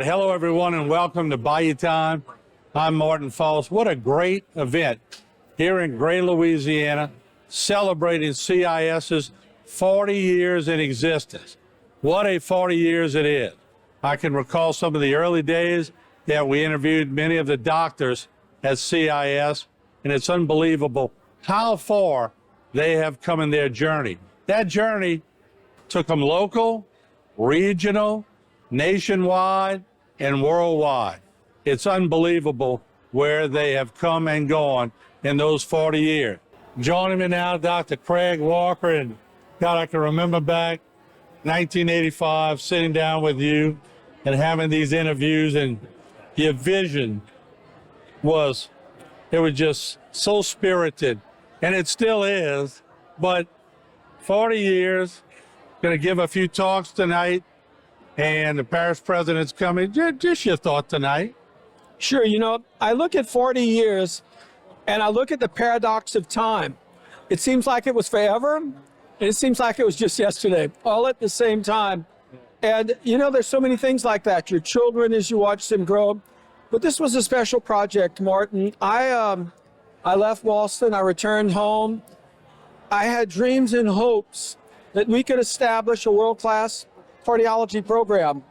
right, hello everyone and welcome to Bayou Time. I'm Martin Falls. What a great event here in Gray, Louisiana, celebrating CIS's 40 years in existence. What a 40 years it is. I can recall some of the early days that we interviewed many of the doctors at CIS, and it's unbelievable how far they have come in their journey. That journey took them local, regional, nationwide, and worldwide. It's unbelievable where they have come and gone in those 40 years. Joining me now, Dr. Craig Walker, and God, I can remember back 1985, sitting down with you and having these interviews, and your vision was just so spirited, and it still is, but 40 years, going to give a few talks tonight, and the parish president's coming. Just your thought tonight. Sure. I look at 40 years and I look at the paradox of time. It seems like it was forever, and it seems like it was just yesterday, all at the same time. And, there's so many things like that. Your children, as you watch them grow. But this was a special project, Martin. I left Boston. I returned home. I had dreams and hopes that we could establish a world-class cardiology program.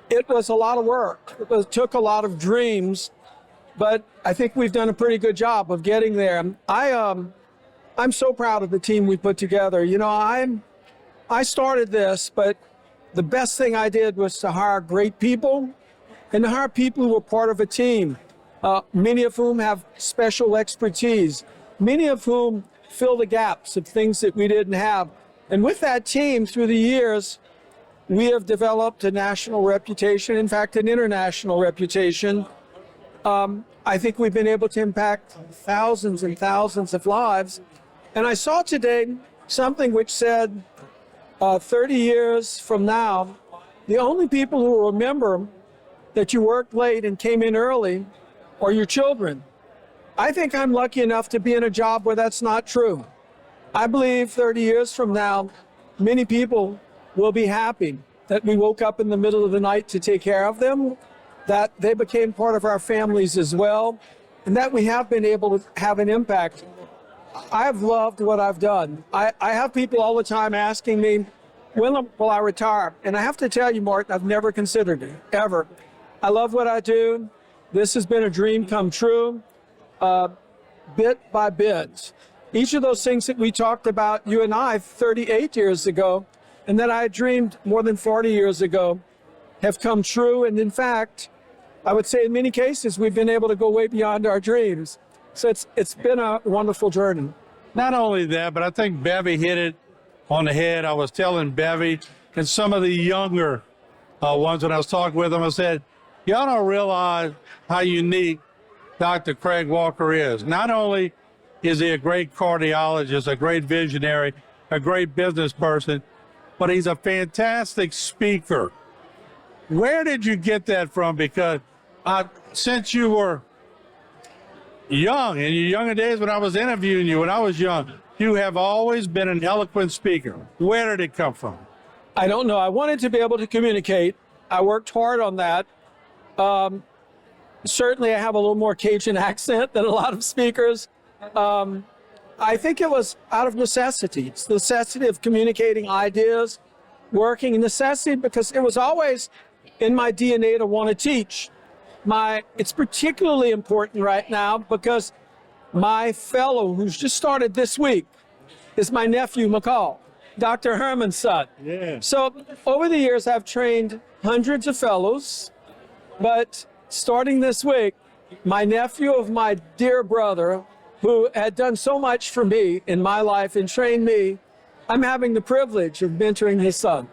It was a lot of work. It took a lot of dreams, but I think we've done a pretty good job of getting there. I'm so proud of the team we put together. I started this, but the best thing I did was to hire great people and to hire people who were part of a team, many of whom have special expertise, many of whom fill the gaps of things that we didn't have. And with that team, through the years, we have developed a national reputation, in fact, an international reputation. I think we've been able to impact thousands and thousands of lives. And I saw today something which said 30 years from now, the only people who will remember that you worked late and came in early are your children. I think I'm lucky enough to be in a job where that's not true. I believe 30 years from now, many people will be happy that we woke up in the middle of the night to take care of them, that they became part of our families as well, and that we have been able to have an impact. I've loved what I've done. I have people all the time asking me, when will I retire? And I have to tell you, Martin, I've never considered it, ever. I love what I do. This has been a dream come true, bit by bit. Each of those things that we talked about, you and I, 38 years ago, and that I dreamed more than 40 years ago, have come true. And in fact, I would say in many cases, we've been able to go way beyond our dreams. So it's been a wonderful journey. Not only that, but I think Bevy hit it on the head. I was telling Bevy and some of the younger ones when I was talking with them, I said, y'all don't realize how unique Dr. Craig Walker is. Not only is he a great cardiologist, a great visionary, a great business person, but he's a fantastic speaker. Where did you get that from? Because since you were young, in your younger days when I was interviewing you, when I was young, you have always been an eloquent speaker. Where did it come from? I don't know. I wanted to be able to communicate. I worked hard on that. Certainly I have a little more Cajun accent than a lot of speakers. I think it was out of necessity. It's the necessity of communicating ideas, working, necessity because it was always in my DNA to want to teach. It's particularly important right now because my fellow who's just started this week is my nephew, McCall, Dr. Herman's son. Yeah. So over the years, I've trained hundreds of fellows, but starting this week, my nephew of my dear brother, who had done so much for me in my life and trained me, I'm having the privilege of mentoring his son.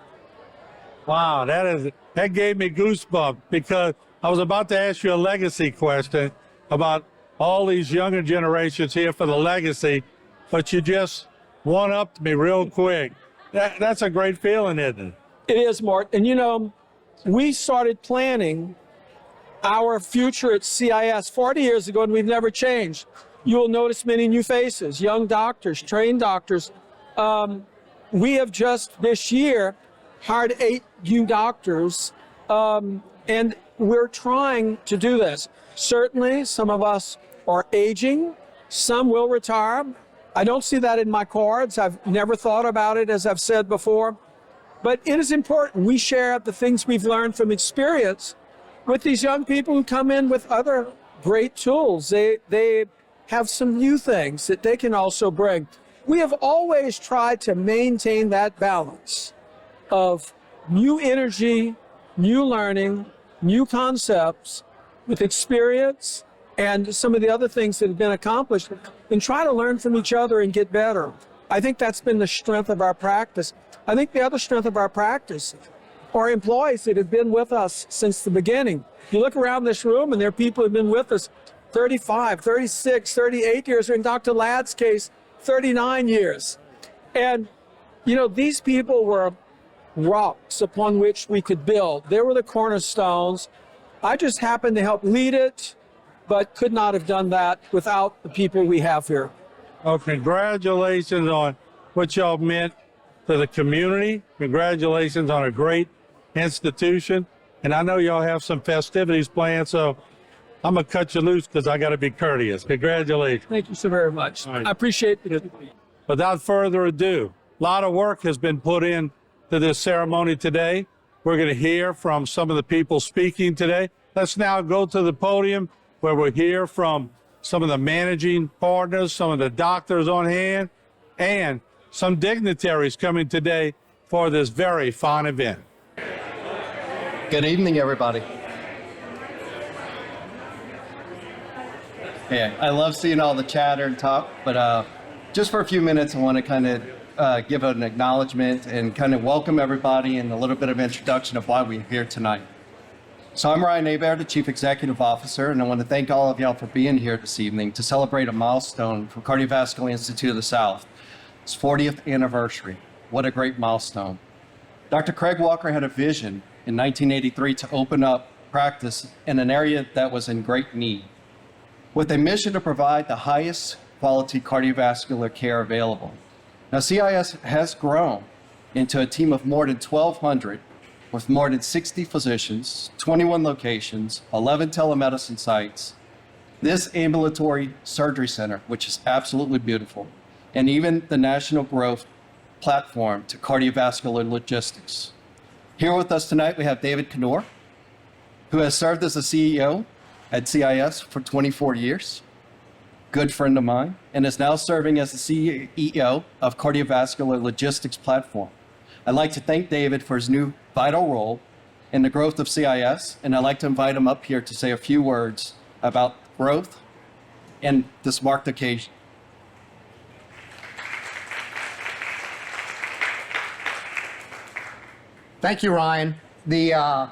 Wow, that gave me goosebumps because I was about to ask you a legacy question about all these younger generations here for the legacy, but you just one-upped me real quick. That's a great feeling, isn't it? It is, Mark. And we started planning our future at CIS 40 years ago, and we've never changed. You will notice many new faces, young doctors, trained doctors. We have just this year hired 8 new doctors And we're trying to do this. Certainly, some of us are aging. Some will retire. I don't see that in my cards. I've never thought about it, as I've said before. But it is important we share the things we've learned from experience with these young people who come in with other great tools. They have some new things that they can also bring. We have always tried to maintain that balance of new energy, new learning, new concepts with experience and some of the other things that have been accomplished, and try to learn from each other and get better. I think that's been the strength of our practice. I think the other strength of our practice are employees that have been with us since the beginning. You look around this room and there are people who have been with us 35, 36, 38 years, or in Dr. Ladd's case, 39 years. And, you know, these people were rocks upon which we could build. They were the cornerstones. I just happened to help lead it, but could not have done that without the people we have here. Oh, congratulations on what y'all meant to the community. Congratulations on a great institution. And I know y'all have some festivities planned, so I'm going to cut you loose because I got to be courteous. Congratulations. Thank you so very much. Right. I appreciate it. Without further ado, a lot of work has been put in to this ceremony today. We're going to hear from some of the people speaking today. Let's now go to the podium where we'll hear from some of the managing partners, some of the doctors on hand, and some dignitaries coming today for this very fine event. Good evening, everybody. Yeah, I love seeing all the chatter and talk, but just for a few minutes, I want to kind of give an acknowledgement and kind of welcome everybody and a little bit of introduction of why we're here tonight. So I'm Ryan Hebert, the Chief Executive Officer, and I want to thank all of y'all for being here this evening to celebrate a milestone for Cardiovascular Institute of the South. It's 40th anniversary. What a great milestone. Dr. Craig Walker had a vision in 1983 to open up practice in an area that was in great need, with a mission to provide the highest quality cardiovascular care available. Now, CIS has grown into a team of more than 1,200 with more than 60 physicians, 21 locations, 11 telemedicine sites, this ambulatory surgery center, which is absolutely beautiful, and even the national growth platform to cardiovascular logistics. Here with us tonight, we have David Knor, who has served as the CEO at CIS for 24 years, good friend of mine, and is now serving as the CEO of Cardiovascular Logistics Platform. I'd like to thank David for his new vital role in the growth of CIS, and I'd like to invite him up here to say a few words about growth and this marked occasion. Thank you, Ryan. The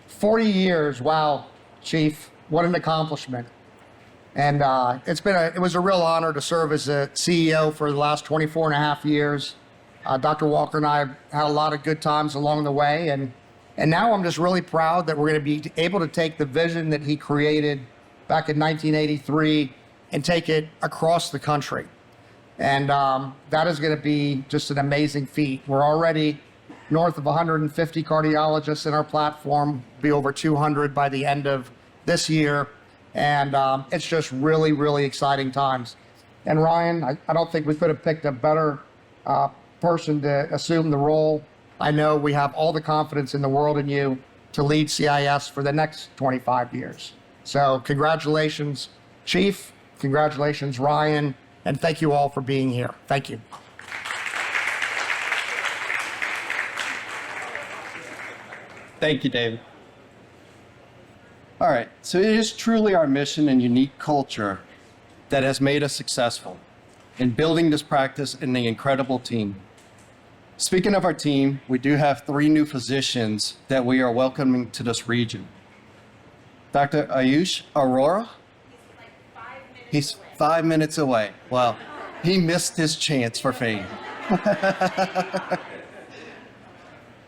40 years, wow, Chief, what an accomplishment. And it was a real honor to serve as a CEO for the last 24 and a half years. Dr. Walker and I have had a lot of good times along the way, and now I'm just really proud that we're going to be able to take the vision that he created back in 1983 and take it across the country. And that is going to be just an amazing feat. We're already north of 150 cardiologists in our platform, be over 200 by the end of this year. And it's just really, really exciting times. And Ryan, I don't think we could have picked a better person to assume the role. I know we have all the confidence in the world in you to lead CIS for the next 25 years. So congratulations, Chief. Congratulations, Ryan. And thank you all for being here. Thank you. Thank you, David. All right, so it is truly our mission and unique culture that has made us successful in building this practice and the incredible team. Speaking of our team, we do have 3 new physicians that we are welcoming to this region. Dr. Ayush Arora. He's 5 minutes away. Well, he missed his chance for fame.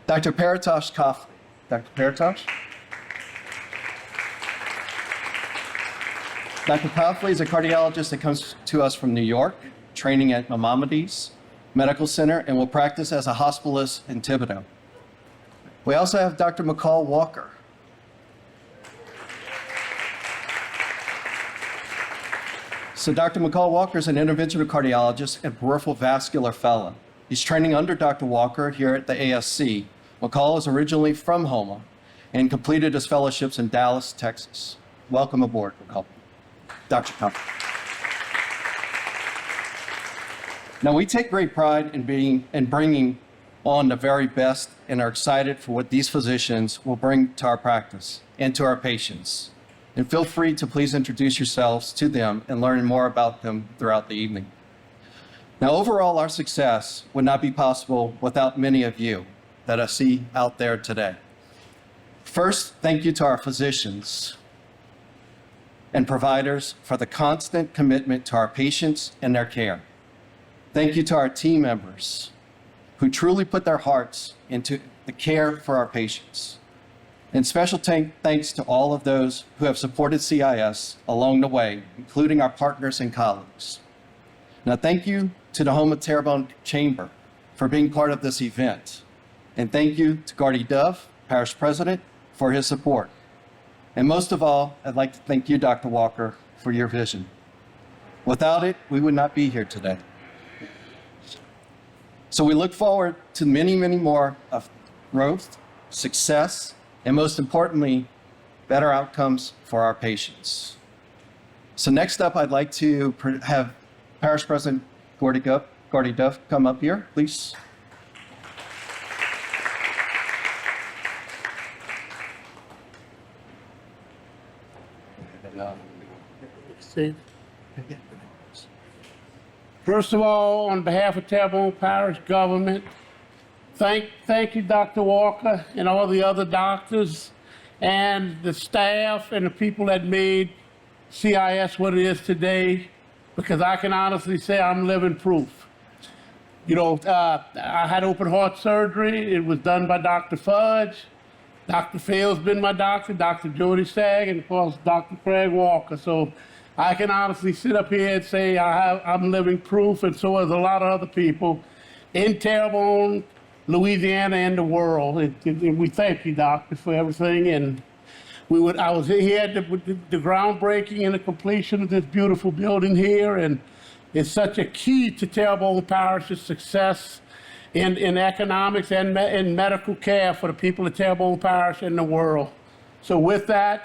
Dr. Paritosh Kafli. Dr. Paritosh? Dr. Kafli is a cardiologist that comes to us from New York, training at Maimonides Medical Center, and will practice as a hospitalist in Thibodeau. We also have Dr. McCall Walker. So Dr. McCall Walker is an interventional cardiologist and peripheral vascular fellow. He's training under Dr. Walker here at the ASC. McCall is originally from Houma and completed his fellowships in Dallas, Texas. Welcome aboard, McCall. Dr. Cup. Now, we take great pride in bringing on the very best and are excited for what these physicians will bring to our practice and to our patients. And feel free to please introduce yourselves to them and learn more about them throughout the evening. Now, overall, our success would not be possible without many of you that I see out there today. First, thank you to our physicians and providers for the constant commitment to our patients and their care. Thank you to our team members who truly put their hearts into the care for our patients. And special thanks to all of those who have supported CIS along the way, including our partners and colleagues. Now, thank you to the Houma Terrebonne Chamber for being part of this event. And thank you to Gardy Dove, Parish President, for his support. And most of all, I'd like to thank you, Dr. Walker, for your vision. Without it, we would not be here today. So we look forward to many, many more of growth, success, and most importantly, better outcomes for our patients. So next up, I'd like to have Parish President Gardy Dove come up here, please. First of all, on behalf of Terrebonne Parish government, thank you, Dr. Walker, and all the other doctors, and the staff, and the people that made CIS what it is today, because I can honestly say I'm living proof. You know, I had open heart surgery. It was done by Dr. Fudge. Dr. Phil's been my doctor, Dr. Jody Stagg, and of course, Dr. Craig Walker. So I can honestly sit up here and say I'm living proof, and so is a lot of other people in Terrebonne, Louisiana, and the world. And we thank you, doctor, for everything. And I was here at the groundbreaking and the completion of this beautiful building here, and it's such a key to Terrebonne Parish's success in economics and in medical care for the people of Terrebonne Parish and the world. So with that,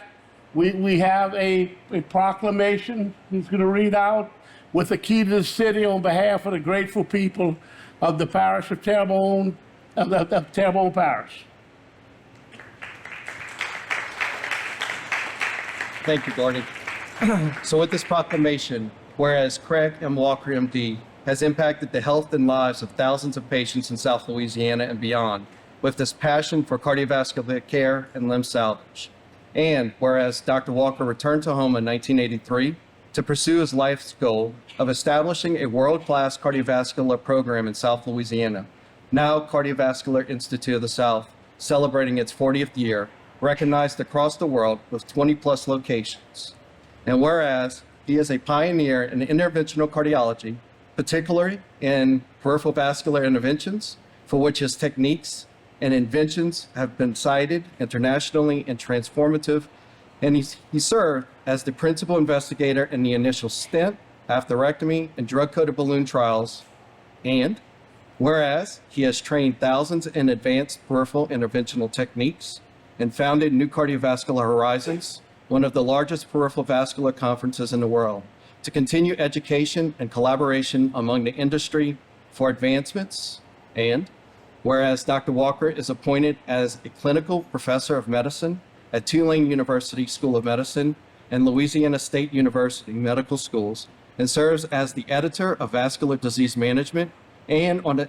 we have a proclamation he's going to read out with the key to the city on behalf of the grateful people of the parish of Terrebonne, of Terrebonne Parish. Thank you, Gardy. So with this proclamation, whereas Craig M. Walker, MD, has impacted the health and lives of thousands of patients in South Louisiana and beyond with this passion for cardiovascular care and limb salvage. And whereas Dr. Walker returned to Houma in 1983 to pursue his life's goal of establishing a world-class cardiovascular program in South Louisiana, now Cardiovascular Institute of the South, celebrating its 40th year, recognized across the world with 20-plus locations. And whereas he is a pioneer in interventional cardiology, particularly in peripheral vascular interventions, for which his techniques and inventions have been cited internationally and transformative. And he served as the principal investigator in the initial stent, atherectomy, and drug-coated balloon trials. And whereas he has trained thousands in advanced peripheral interventional techniques and founded New Cardiovascular Horizons, one of the largest peripheral vascular conferences in the world, to continue education and collaboration among the industry for advancements. And whereas Dr. Walker is appointed as a clinical professor of medicine at Tulane University School of Medicine and Louisiana State University Medical Schools, and serves as the editor of Vascular Disease Management and on the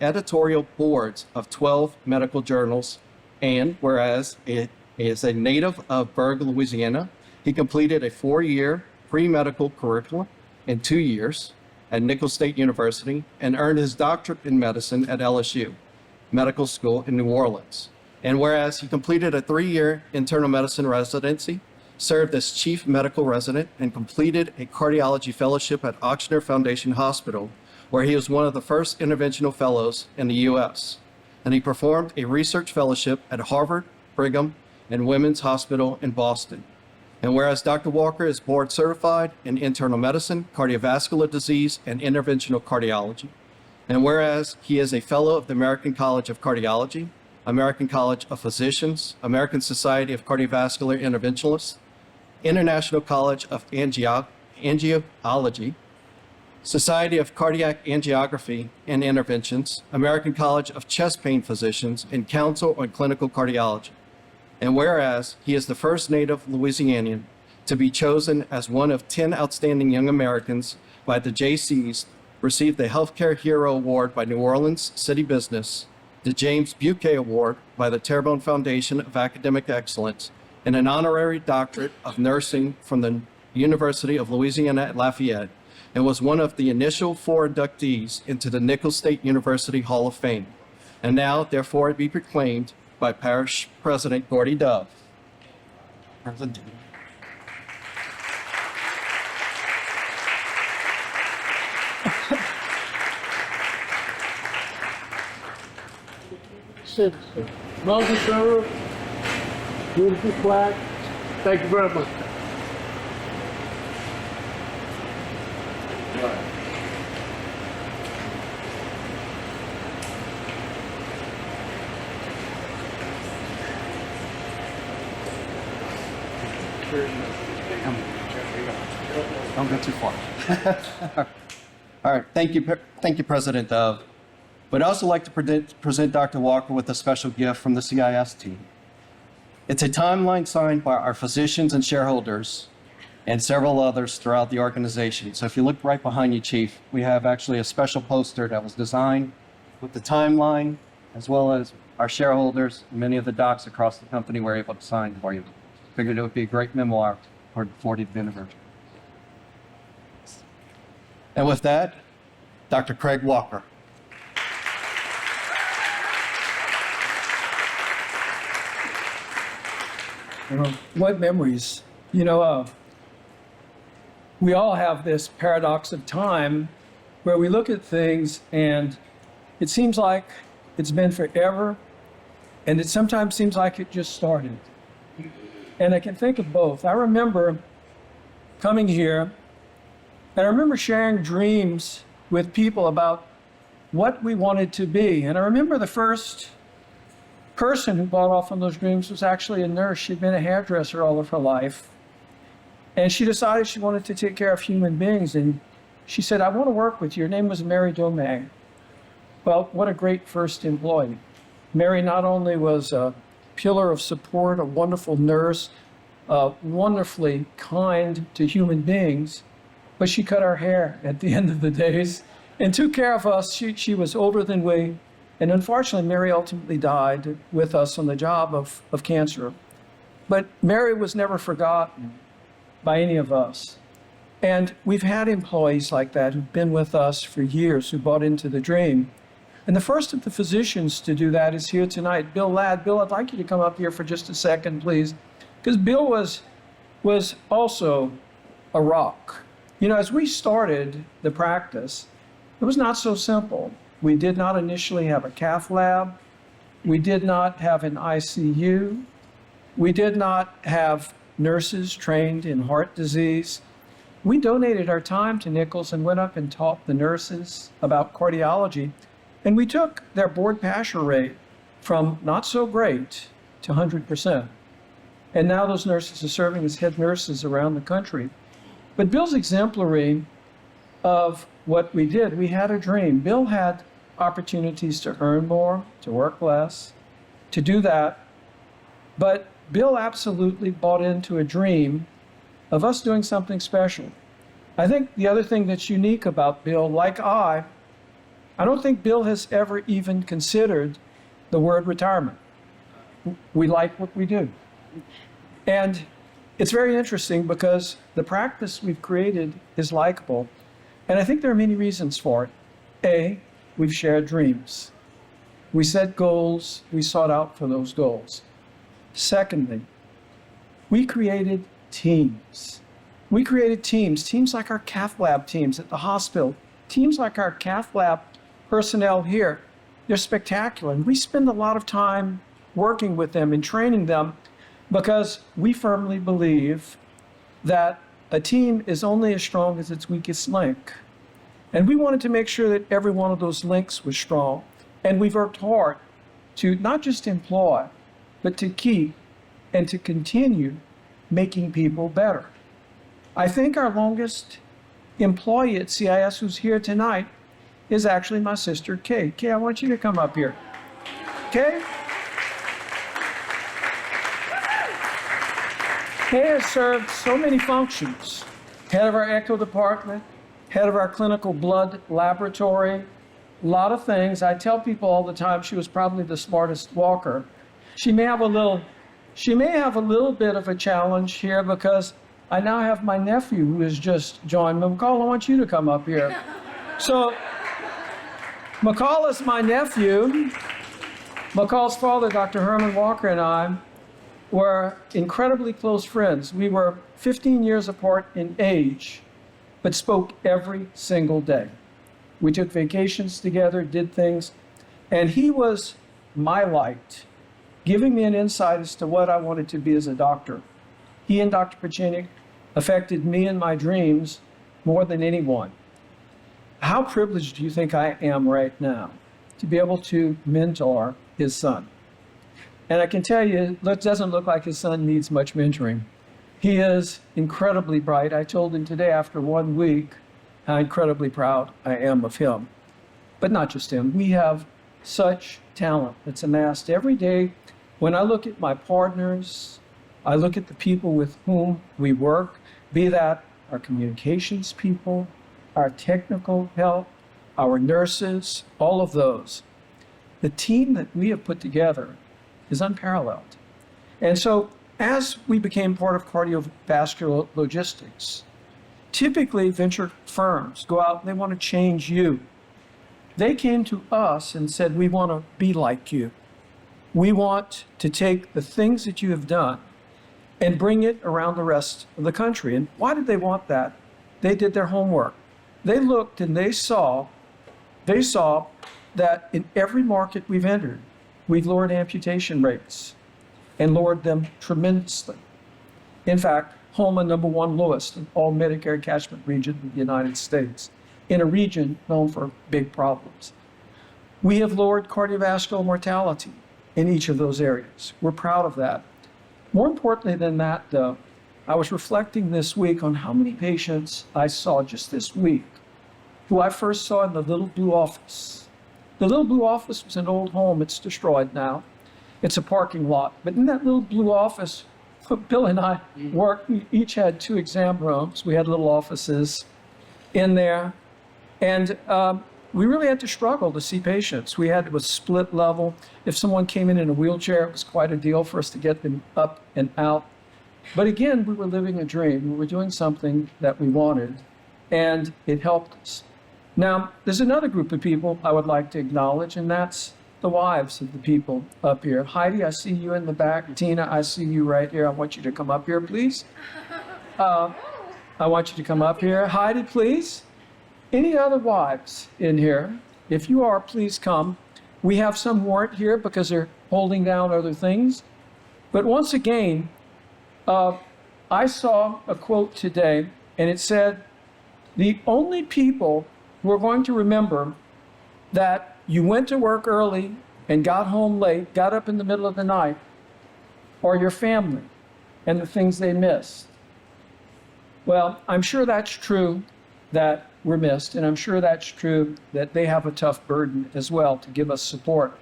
editorial boards of 12 medical journals. And whereas he is a native of Berg, Louisiana, he completed a 4-year pre-medical curriculum in 2 years at Nicholls State University and earned his doctorate in medicine at LSU Medical School in New Orleans. And whereas he completed a 3-year internal medicine residency, served as chief medical resident, and completed a cardiology fellowship at Ochsner Foundation Hospital, where he was one of the first interventional fellows in the U.S. and he performed a research fellowship at Harvard, Brigham, and Women's Hospital in Boston. And whereas Dr. Walker is board certified in internal medicine, cardiovascular disease, and interventional cardiology. And whereas he is a fellow of the American College of Cardiology, American College of Physicians, American Society of Cardiovascular Interventionalists, International College of Angiology, Society of Cardiac Angiography and Interventions, American College of Chest Pain Physicians, and Council on Clinical Cardiology. And whereas he is the first native Louisianian to be chosen as one of 10 outstanding young Americans by the JCs, received the Healthcare Hero Award by New Orleans City Business, the James Buquet Award by the Terrebonne Foundation of Academic Excellence, and an honorary doctorate of nursing from the University of Louisiana at Lafayette, and was one of the initial 4 inductees into the Nicholls State University Hall of Fame. And now, therefore, it be proclaimed by Parish President Gordy Dove. President. Sit. Well deserved. Beautiful flag. Thank you very much. Don't go too far. All right, thank you, President Dove. But I'd also like to present Dr. Walker with a special gift from the CIS team. It's a timeline signed by our physicians and shareholders and several others throughout the organization. So if you look right behind you, Chief, we have actually a special poster that was designed with the timeline, as well as our shareholders, and many of the docs across the company were able to sign for you. Figured it would be a great memoir for the 40th anniversary. And with that, Dr. Craig Walker. What memories? We all have this paradox of time where we look at things and it seems like it's been forever, and it sometimes seems like it just started. And I can think of both. I remember coming here, and I remember sharing dreams with people about what we wanted to be. And I remember the first person who bought off on those dreams was actually a nurse. She'd been a hairdresser all of her life. And she decided she wanted to take care of human beings. And she said, I want to work with you. Her name was Mary Domag. Well, what a great first employee. Mary not only was a pillar of support, a wonderful nurse, wonderfully kind to human beings, but she cut our hair at the end of the days and took care of us. She was older than we. And unfortunately, Mary ultimately died with us on the job of cancer. But Mary was never forgotten by any of us. And we've had employees like that who've been with us for years, who bought into the dream. And the first of the physicians to do that is here tonight, Bill Ladd. Bill, I'd like you to come up here for just a second, please. Because Bill was also a rock. As we started the practice, it was not so simple. We did not initially have a cath lab. We did not have an ICU. We did not have nurses trained in heart disease. We donated our time to Nicholls and went up and taught the nurses about cardiology. And we took their board passure rate from not so great to 100%. And now those nurses are serving as head nurses around the country. But Bill's exemplary of what we did. We had a dream. Bill had opportunities to earn more, to work less, to do that. But Bill absolutely bought into a dream of us doing something special. I think the other thing that's unique about Bill, like I don't think Bill has ever even considered the word retirement. We like what we do. And it's very interesting because the practice we've created is likable. And I think there are many reasons for it. A, we've shared dreams. We set goals, we sought out for those goals. Secondly, we created teams. We created teams like our cath lab teams at the hospital, teams like our cath lab personnel here. they're spectacular. And we spend a lot of time working with them and training them because we firmly believe that a team is only as strong as its weakest link. And we wanted to make sure that every one of those links was strong. And we've worked hard to not just employ, but to keep and to continue making people better. I think our longest employee at CIS who's here tonight is actually my sister, Kay. Kay, I want you to come up here. Kay? Kay has served so many functions. Head of our echo department, head of our clinical blood laboratory, a lot of things. I tell people all the time she was probably the smartest walker. She may have a little bit of a challenge here because I now have my nephew who has just joined me. McCall, I want you to come up here. So, McCall is my nephew. McCall's father, Dr. Herman Walker, and I were incredibly close friends. We were 15 years apart in age, but spoke every single day. We took vacations together, did things, and he was my light, giving me an insight as to what I wanted to be as a doctor. He and Dr. Pachinik affected me in my dreams more than anyone. How privileged do you think I am right now to be able to mentor his son? And I can tell you, it doesn't look like his son needs much mentoring. He is incredibly bright. I told him today after 1 week how incredibly proud I am of him. But not just him. We have such talent that's amassed every day. When I look at my partners, I look at the people with whom we work, be that our communications people, our technical help, our nurses, all of those. The team that we have put together is unparalleled. And so as we became part of cardiovascular logistics, typically venture firms go out and they want to change you. They came to us and said, we want to be like you. We want to take the things that you have done and bring it around the rest of the country. And why did they want that? They did their homework. They looked and they saw that in every market we've entered, we've lowered amputation rates and lowered them tremendously. In fact, Houma #1 lowest in all Medicare catchment region in the United States, in a region known for big problems. We have lowered cardiovascular mortality in each of those areas. We're proud of that. More importantly than that, though, I was reflecting this week on how many patients I saw just this week who I first saw in the little blue office. The little blue office was an old home. It's destroyed now. It's a parking lot. But in that little blue office, Bill and I worked. We each had 2 exam rooms. We had little offices in there. And we really had to struggle to see patients. We had a split level. If someone came in a wheelchair, it was quite a deal for us to get them up and out. But again, we were living a dream. We were doing something that we wanted, and it helped us. Now, there's another group of people I would like to acknowledge, and that's the wives of the people up here. Heidi, I see you in the back. Tina, I see you right here. I want you to come up here, please. I want you to come up here. Heidi, please. Any other wives in here? If you are, please come. We have some who aren't here because they're holding down other things. But once again, I saw a quote today, and it said, the only people who are going to remember that you went to work early and got home late, got up in the middle of the night, are your family and the things they missed. Well, I'm sure that's true that we're missed, and I'm sure that's true that they have a tough burden as well to give us support.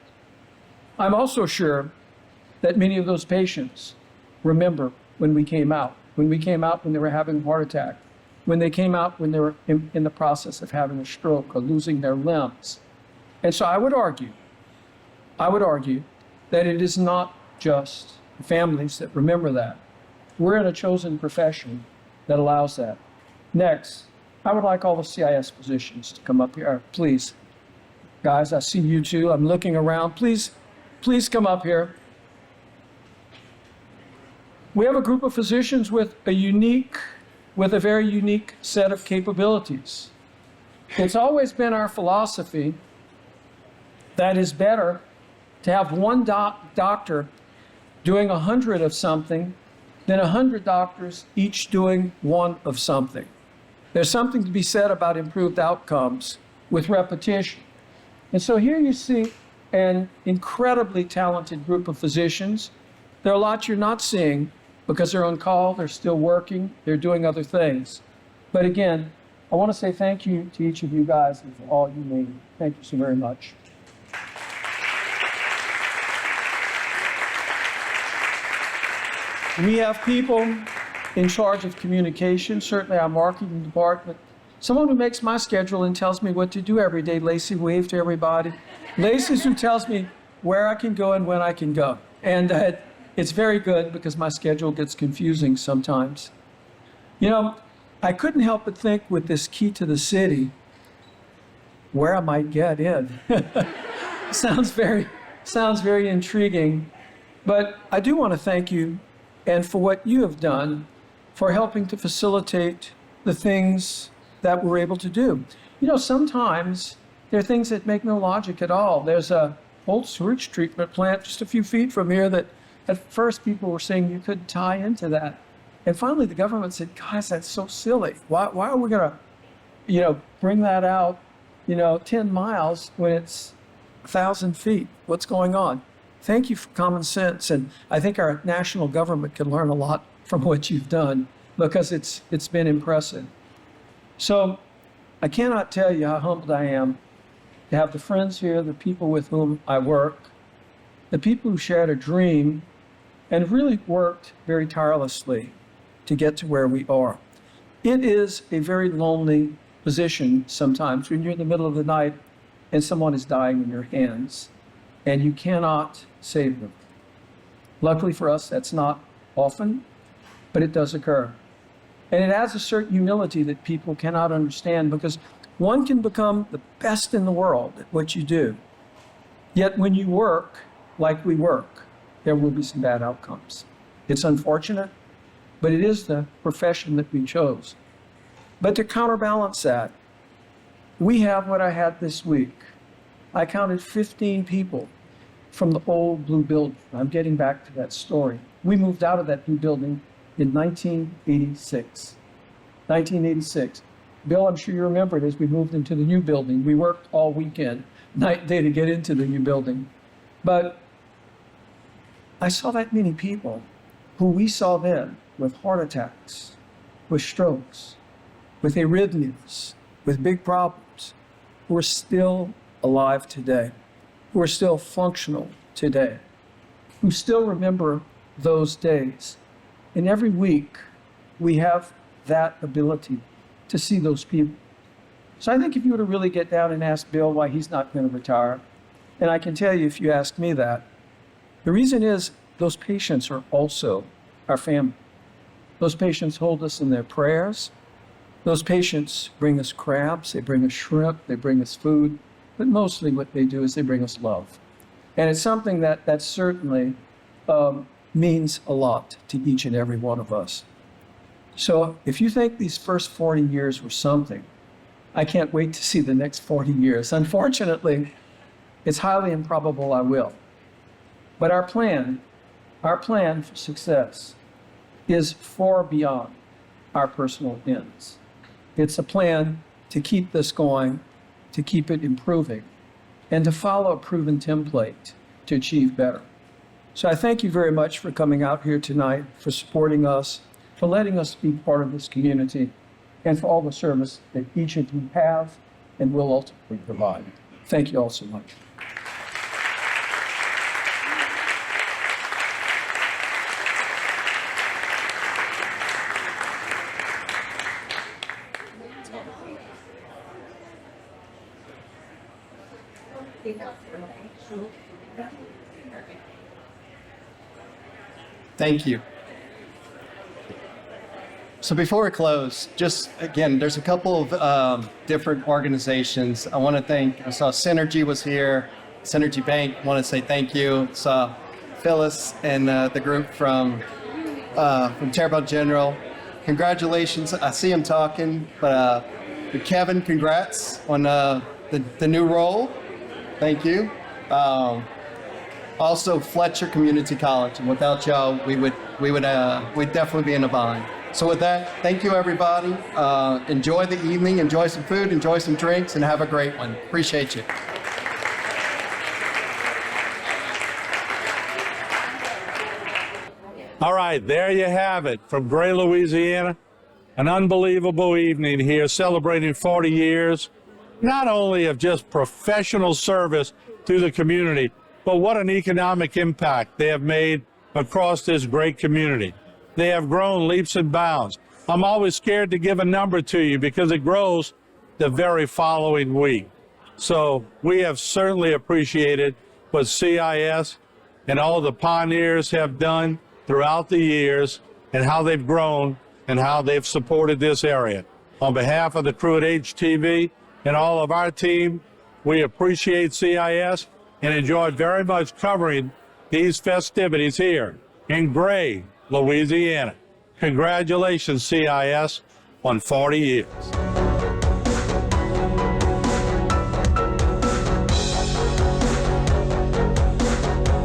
I'm also sure that many of those patients remember when we came out when they were having a heart attack, when they came out when they were in the process of having a stroke or losing their limbs. And so I would argue that it is not just the families that remember that. We're in a chosen profession that allows that. Next, I would like all the CIS physicians to come up here, please. Guys, I see you too. I'm looking around. Please come up here. We have a group of physicians with a very unique set of capabilities. It's always been our philosophy That is better to have one doctor doing 100 of something than 100 doctors each doing one of something. There's something to be said about improved outcomes with repetition. And so here you see an incredibly talented group of physicians. There are a lot you're not seeing because they're on call, they're still working, they're doing other things. But again, I want to say thank you to each of you guys and for all you mean. Thank you so very much. We have people in charge of communication, certainly our marketing department. Someone who makes my schedule and tells me what to do every day. Lacey, wave to everybody. Lacey's who tells me where I can go and when I can go. And it's very good because my schedule gets confusing sometimes. You know, I couldn't help but think with this key to the city, where I might get in. Sounds very intriguing. But I do want to thank you and for what you have done for helping to facilitate the things that we're able to do. You know, sometimes there are things that make no logic at all. There's a old sewage treatment plant just a few feet from here that at first people were saying you couldn't tie into that. And finally the government said, guys, that's so silly. Why are we gonna, bring that out, 10 miles when it's 1,000 feet? What's going on? Thank you for common sense. And I think our national government can learn a lot from what you've done because it's been impressive. So I cannot tell you how humbled I am to have the friends here, the people with whom I work, the people who shared a dream and really worked very tirelessly to get to where we are. It is a very lonely position sometimes when you're in the middle of the night and someone is dying in your hands and you cannot save them. Luckily for us, that's not often, but it does occur. And it adds a certain humility that people cannot understand because one can become the best in the world at what you do. Yet when you work like we work, there will be some bad outcomes. It's unfortunate, but it is the profession that we chose. But to counterbalance that, we have what I had this week. I counted 15 people from the old blue building. I'm getting back to that story. We moved out of that blue building in 1986. 1986. Bill, I'm sure you remember it as we moved into the new building. We worked all weekend, night and day to get into the new building. But I saw that many people who we saw then with heart attacks, with strokes, with arrhythmias, with big problems, who are still alive today, who are still functional today, who still remember those days. And every week, we have that ability to see those people. So I think if you were to really get down and ask Bill why he's not going to retire, and I can tell you if you ask me that, the reason is those patients are also our family. Those patients hold us in their prayers. Those patients bring us crabs, they bring us shrimp, they bring us food, but mostly what they do is they bring us love. And it's something that certainly means a lot to each and every one of us. So if you think these first 40 years were something, I can't wait to see the next 40 years. Unfortunately, it's highly improbable I will. But our plan for success is far beyond our personal ends. It's a plan to keep this going, to keep it improving, and to follow a proven template to achieve better. So I thank you very much for coming out here tonight, for supporting us, for letting us be part of this community, and for all the service that each of you have and will ultimately provide. Thank you all so much. Thank you. So before we close, just again, there's a couple of different organizations. I want to thank, I saw Synergy was here, Synergy Bank, I want to say thank you. Saw Phyllis and the group from Terrebonne General. Congratulations, I see him talking, but Kevin, congrats on the new role. Thank you. Also, Fletcher Community College. And without y'all, we'd definitely be in a bind. So with that, thank you, everybody. Enjoy the evening, enjoy some food, enjoy some drinks, and have a great one. Appreciate you. All right, there you have it from Gray, Louisiana. An unbelievable evening here celebrating 40 years, not only of just professional service to the community, but what an economic impact they have made across this great community. They have grown leaps and bounds. I'm always scared to give a number to you because it grows the very following week. So we have certainly appreciated what CIS and all the pioneers have done throughout the years and how they've grown and how they've supported this area. On behalf of the crew at HTV and all of our team, we appreciate CIS and enjoyed very much covering these festivities here in Gray, Louisiana. Congratulations, CIS, on 40 years.